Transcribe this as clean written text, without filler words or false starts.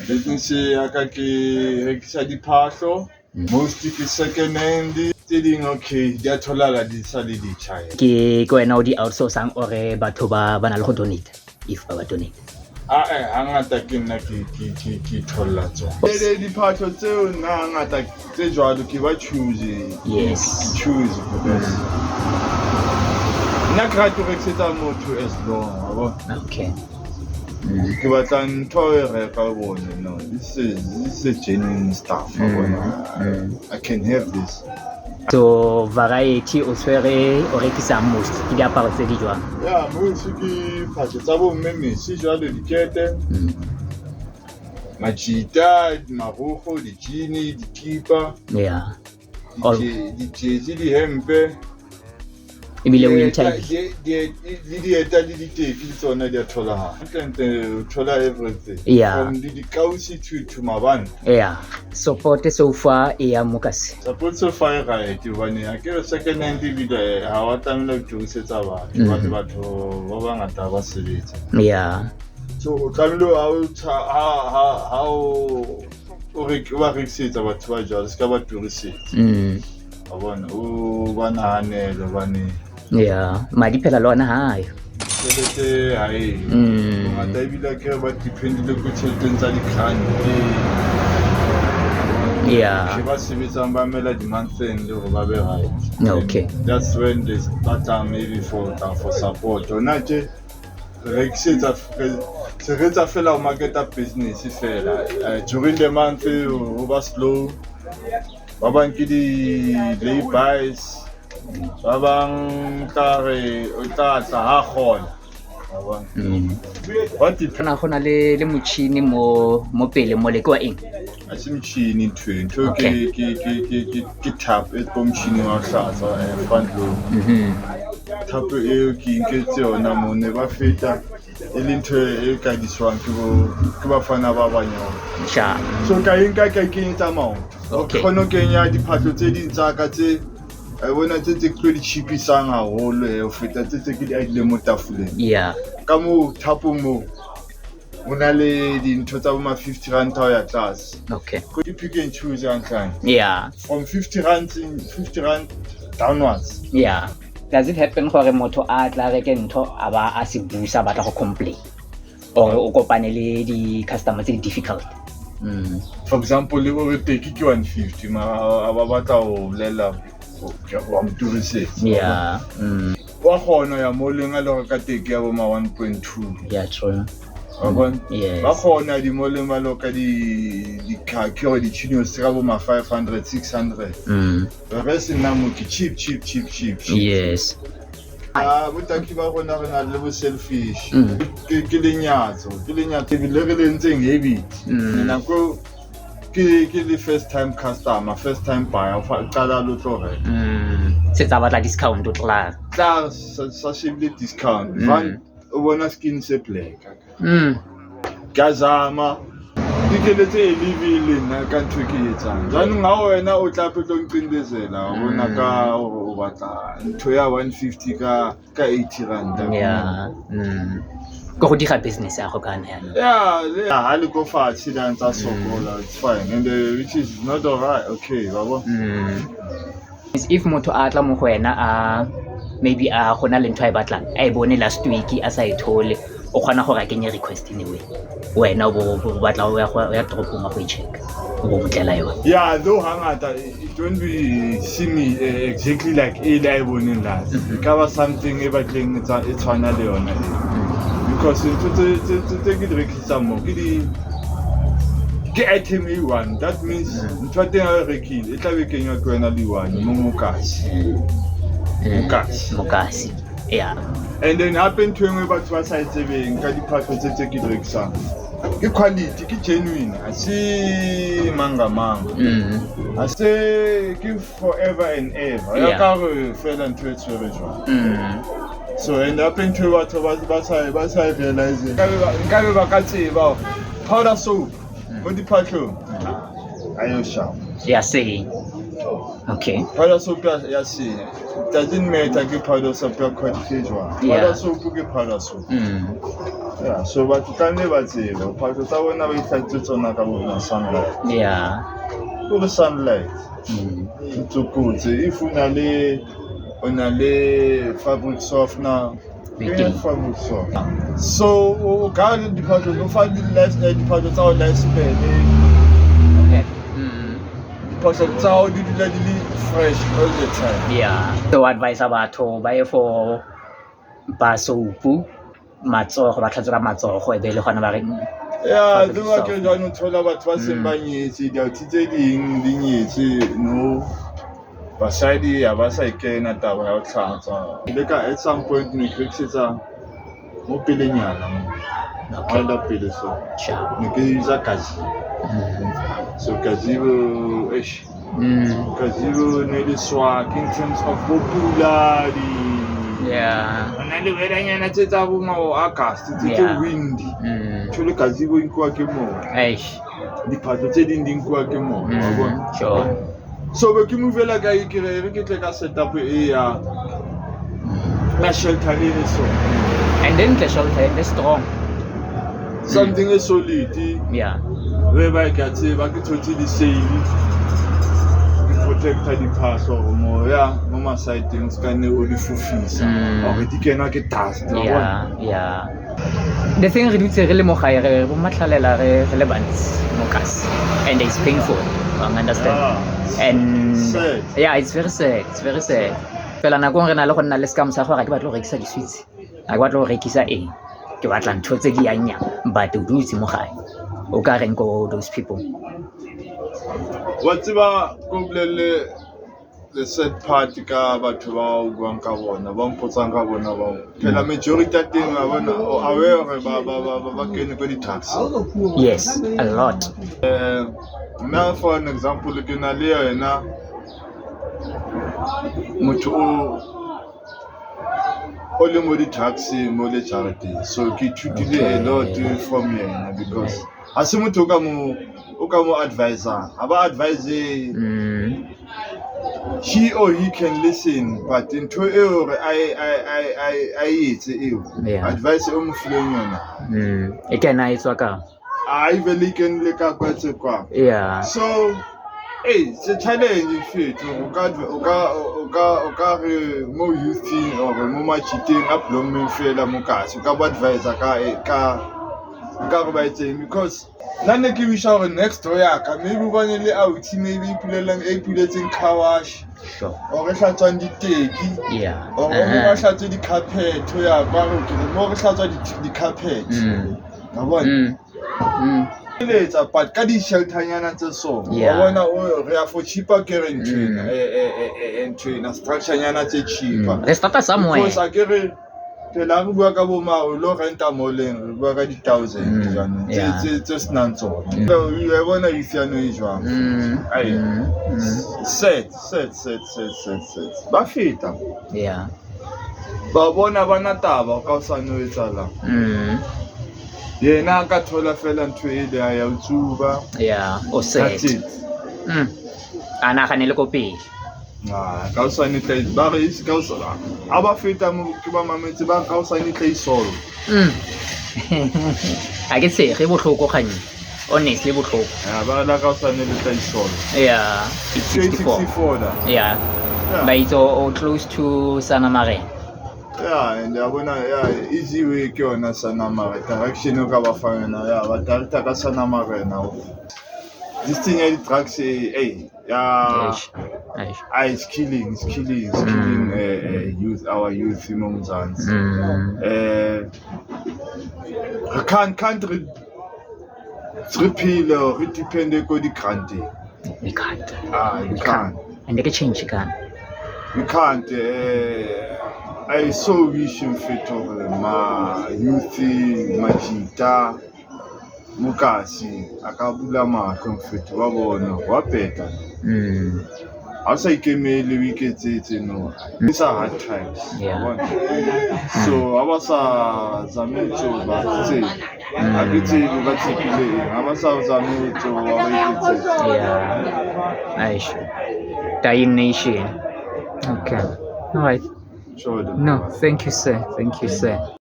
Let me say akake rekisa diphahlo. Most ke second hand. Telling okay, di a tholala di sa le di tjha. Ke wena o di outsourcang or batho ba na le go donate if ba donate. Hangata ke nna ke tholla tsona. Le diphahlo tseo nna hangata tse jwalo ke ba choose. Yes. Choose because nna ke rata ho rekisetsa motho as long. Okay. Ke batla ntho e reka bone. No, this is genuine stuff. I can have this. So variety o tshwere o rekisa most ke diaparo tse di jwang? Yeah, most ke phahlo tsa bo mme mesi jwalo dikete. Majita, marokgo, di-jeans, dikipa. Yeah. Di-jersey, dihempe. Ebile winter le dieta le diteki le tsona di a tholahala. O thola everything. Yeah. From dikausi to mabane. Yeah. Support so far e ya mokase. Support so far e right hobane ha ke second hand ebile ha wa tlamela ho turisetsa batho ba bangata ba sebetsa. Yeah. So o tlamelo ha o rekisetsa batho ba jwalo ska ba turisetsa. Wa bona o ba nahanela bane. Yeah, madi phela lona hayo. Tšhelete ha e. Ngata ebile ke ba dependile ko tšheleteng tsa di-grant. Yeah. Ke ba sebetsang ba mela di-month end hore ba be right. Okay. That's when they start maybe for support. Ona tje rekisetsa se retsa fela o marketa business fela. During the month o ba slow. Ba bang ke di-lay-bys. Ba bang tare o tla ha kgona. What did Kana gona le motšhini mo pele mo le kwa eng? a se motšhini ntho ke tap e go motšhini wa hlatswa front load. Tap e ke nketse yona mo ne ba feta e le ntho e ka diswang ke ba fana ba banyana. Sha. So ka nka ka kenyetsa maoto. Okay. Khono kenya diphahlo tse ding tsa ka tse I wanna tse tlo di chipisang haholo ho feta tse ke di adile mo tafoleng. Yeah. Ka mo thapo mo una le dintho tsa bo ma 50 rand ho ya tlase. Okay. Go di pick and choose sometimes. Yeah. From 50 rand downwards. Yeah. Does it happen gore motho a tla reke ntho a ba a se busa batla go complain or o kopane le di customers tse difficult? For example, le bo teki ke 150 ma ba batla ho lela wa moturisetsa. Yeah. Wa khona ya moleng a le ka teki ya bo ma 1.2. Yeah, true. Yes. Ba khona di moleng ba lo ka di khaki or di chinos ka bo ma 500 600. The rest in namu ke cheap. Yes. Botaki ba rona re na le bo selfish. Ke lenyatso bile re le ntseng heavy. Nna ko ke the first time customer, first time buyer fa qala lo tlo reka. Se tsa batla discount o tla Sa shebile discount. Van o bona skin se black. Gazama dikeletse e livile nna ka ntho ke etsang. Jwanong ha wena o tla pe tlo nqindezela bona ka o batla ntho ya 150 ka 80 rand. Yeah. Go dira business ya go kana yana. Yeah, ha le go fatshe dan tsa sokola, it's fine and which is not alright. Okay, baba. If motho a tla mo go wena a maybe a gona le ntho a e batlang a e bone last week a sa e thole o kgona go ra kenya request anyway wena o bo batla o ya dropong a go check o bo botlela yona. Yeah, though hangata it won't be see me exactly like a I bone last. Cover something e batleng e tshwana le yona because tse ke rekisa mo ke item e1 that means ntho teng a rekile e tla be kenywa ke wena le one mo mokasi. Yeah. And then happen to me batho ba sa tsebeng ka diphahlo tse ke rekisang ke quality ke genuine a se manga a se ke forever and ever ya ka re fela ntho e tshwere jwang. So and happen to batho ba sa realize nka ba ka tseba powder soap mo diphahlo ayo sharp. Yeah, saying Okay. Powder soap ya senya. It doesn't matter ke powder soap ya quality jwang. Yeah. Powder soap ke powder soap. Yeah, so batho tlamehile ba tsebe phahlo tsa bona ba ihlatswe tsona ka bona sunlight. Yeah. Go the sunlight. Tsokotse if una le fabric softener. Yeah, fabric softener. So o ka le diphahlo no fa di last diphahlo tsa o last span. Okay. Diphahlo tsa o di dula di le fresh all the time. Yeah. So advise batho ba ye for ba soap matsogo ba tlhatswa matsogo e be le gona ba re Yeah, le ba ke jana thola batho ba seng ba nyetse di tse ding di nyetse no basadi ya ba sa ikena taba ya o tlhatsa le ka at some point ne krisetsa mo pelenyana mo ka pele so ne ke usa kazi so kazibo kazibo ne le swak in terms of popularity. Yeah. Ana le weranyana tse tsa bo mo August tse windy. Tsholo kazibo inkwa ke mo. Eish. Diphahlo tse ding di nkwa ke mo. Wa bona? Sure. So be ke movela ka ikere re ke tle ka setup e ya na shelter le so. And then the shelter and the strong. Something is solid. Yeah. Re ba ka tseba ke thotse di sale. Protector di paso mo ya mo ma sightings ka ne o di fufisa or di kena ke dust. Yeah. The thing re dutse re le mo gae re bo matlhalela re le bantsi mo kasi and it's painful. I understand. And sad. Yeah, it's very sad. Fela nako re na le go nna le scam sa gore ke batla go rekisa di-sweets. A ke batla go rekisa eng. Ke batla ntho tse di yanya but o dutse mo gae. O ka reng go those people. What's about the sad part ka batho ba o buang ka bona ba mpotsang ka bona ba phela majority ya teng ba bona aware ba kene go di-tax. Yes, a lot. Now for an example ke na le yena motho o le mo di-taxi mo le charity so ke thutile a lot from yena because ha se motho o ka mo advisor aba advise he or he can listen but into eo I etse eo advice o mo fileng yona e kana etswa ka I really can le ka kwetse kwa yeah so it's a challenge fit o ka re mo youth or mo machiting up lo me fela mo kasi ka advisor ka re ba etseng because nane ke wish our next door ya ka maybe bone le out maybe ipulelang e puletseng car wash sure o re hlatswang diteki yeah o re hlatswa di carpet ya ba re ke mo re hlatswa di carpet ka bona let's but ka di shelter nyana tse so bona o re ya for cheaper guarantee and structure nyana tse cheaper let's start somewhere because akere tela re bua ka bo mao lo renta moleng re bua ka di 1000 jana tse snang tsona you bona if you know jwang ai set ba feta yeah ba bona bana taba ka sa no etsala yena ka thola fela ntwe ile ya utsuba yeah o set ana ganele ko pele ka o sane tla ba re is ka o sala aba feta mo ke ba mametse ba ka o sane tla isolo a ke se re botlhoko ganye honestly botlhoko ba la ka o sane le tla isolo yeah 64 da yeah ba itso close to Sanamare and abona easy way ke ona Sanamare direction o ka ba fana ba director ka Sanamare now this thing is drugs it's killing our youth in Mzansi. Can't repeal or depend on the country. We can't. We can't. And they can change again. We can't. I so wish you fit over my youth, my chita. Mukasi akabula ma comfort wa bona wa peta asa ikemele weekend tse no it's a hard times so abasa zametso ba tse abitse ba tsekile abasa zametso wa ba itse yeah aish Dying Nation. Okay. All right. Sure. No, thank you, sir. Thank you, sir.